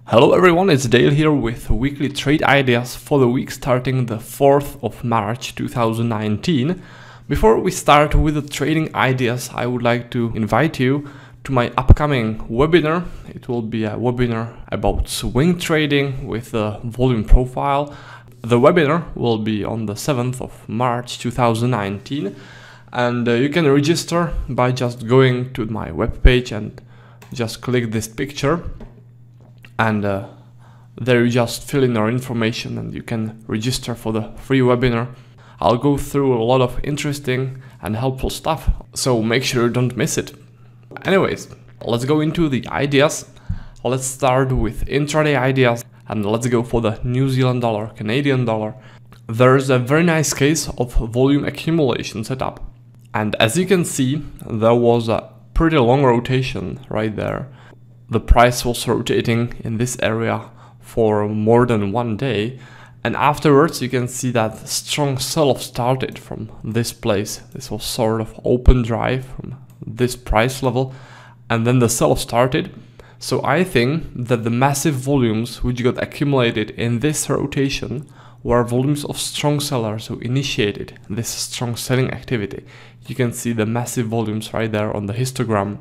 Hello everyone, it's Dale here with weekly trade ideas for the week starting the 4th of March 2019. Before we start with the trading ideas, I would like to invite you to my upcoming webinar. It will be a webinar about swing trading with a volume profile. The webinar will be on the 7th of March 2019, and you can register by just going to my webpage and just click this picture. And there you just fill in your information and you can register for the free webinar. I'll go through a lot of interesting and helpful stuff, so make sure you don't miss it. Anyways, let's go into the ideas. Let's start with intraday ideas and let's go for the New Zealand dollar, Canadian dollar. There's a very nice case of volume accumulation set up. And as you can see, there was a pretty long rotation right there. The price was rotating in this area for more than 1 day, and afterwards you can see that strong sell-off started from this place. This was sort of open drive from this price level, and then the sell-off started. So I think that the massive volumes which got accumulated in this rotation were volumes of strong sellers who initiated this strong selling activity. You can see the massive volumes right there on the histogram.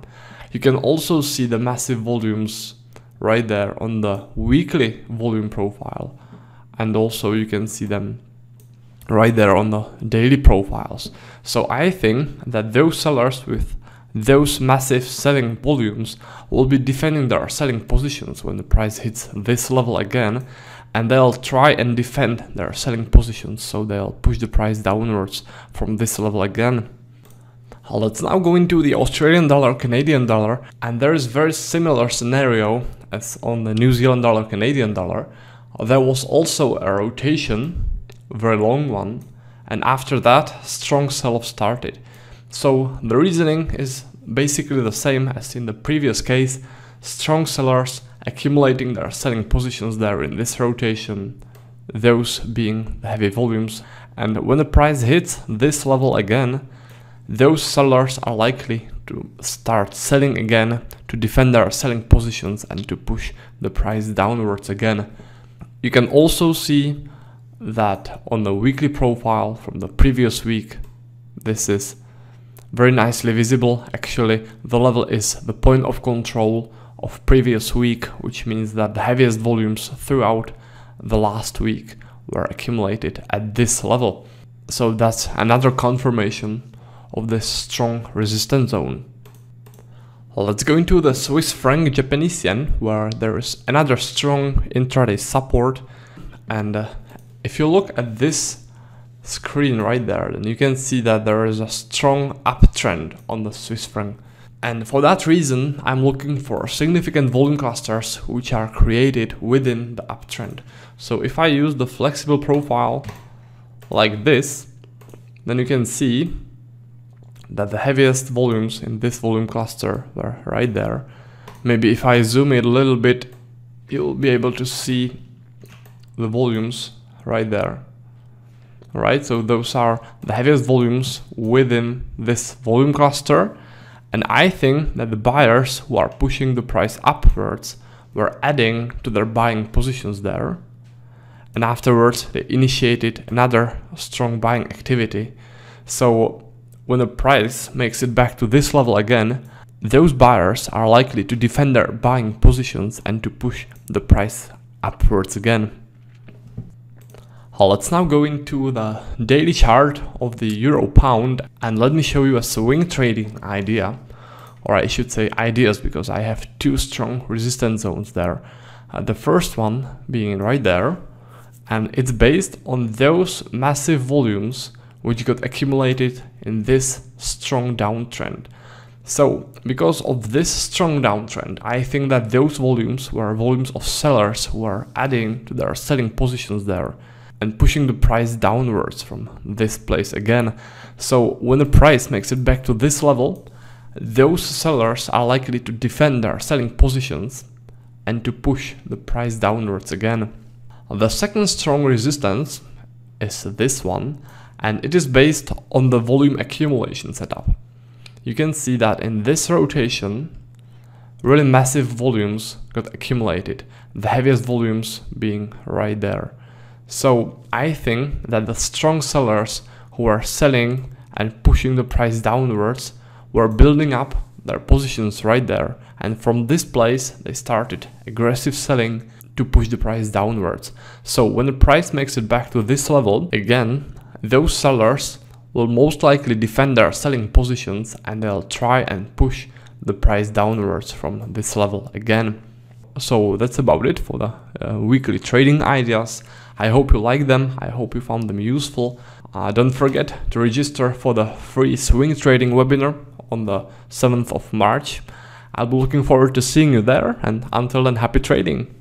You can also see the massive volumes right there on the weekly volume profile, and also you can see them right there on the daily profiles. So I think that those sellers with those massive selling volumes will be defending their selling positions when the price hits this level again, and they'll try and defend their selling positions, so they'll push the price downwards from this level again. Let's now go into the Australian dollar, Canadian dollar, and there is very similar scenario as on the New Zealand dollar, Canadian dollar. There was also a rotation, a very long one, and after that strong sell-off started. So the reasoning is basically the same as in the previous case. Strong sellers accumulating their selling positions there in this rotation, those being the heavy volumes, and when the price hits this level again, those sellers are likely to start selling again to defend their selling positions and to push the price downwards again. You can also see that on the weekly profile from the previous week, this is very nicely visible. Actually, the level is the point of control of previous week, which means that the heaviest volumes throughout the last week were accumulated at this level. So that's another confirmation of this strong resistance zone. Let's go into the Swiss franc Japanese yen, where there is another strong intraday support. And if you look at this screen right there, then you can see that there is a strong uptrend on the Swiss franc. And for that reason, I'm looking for significant volume clusters which are created within the uptrend. So if I use the flexible profile like this, then you can see that the heaviest volumes in this volume cluster were right there. Maybe if I zoom it a little bit, you'll be able to see the volumes right there. Right, so those are the heaviest volumes within this volume cluster. And I think that the buyers who are pushing the price upwards were adding to their buying positions there. And afterwards, they initiated another strong buying activity. So when the price makes it back to this level again, those buyers are likely to defend their buying positions and to push the price upwards again. Let's now go into the daily chart of the euro pound, and let me show you a swing trading idea, or I should say ideas, because I have two strong resistance zones there. The first one being right there, and it's based on those massive volumes which got accumulated in this strong downtrend. So because of this strong downtrend, I think that those volumes were volumes of sellers who are adding to their selling positions there and pushing the price downwards from this place again. So when the price makes it back to this level, those sellers are likely to defend their selling positions and to push the price downwards again. The second strong resistance is this one, and it is based on the volume accumulation setup. You can see that in this rotation, really massive volumes got accumulated, the heaviest volumes being right there. So I think that the strong sellers who are selling and pushing the price downwards were building up their positions right there, and from this place they started aggressive selling to push the price downwards. So when the price makes it back to this level again, those sellers will most likely defend their selling positions and they'll try and push the price downwards from this level again. So that's about it for the weekly trading ideas. I hope you like them. I hope you found them useful. Don't forget to register for the free swing trading webinar on the 7th of March. I'll be looking forward to seeing you there, and until then, happy trading!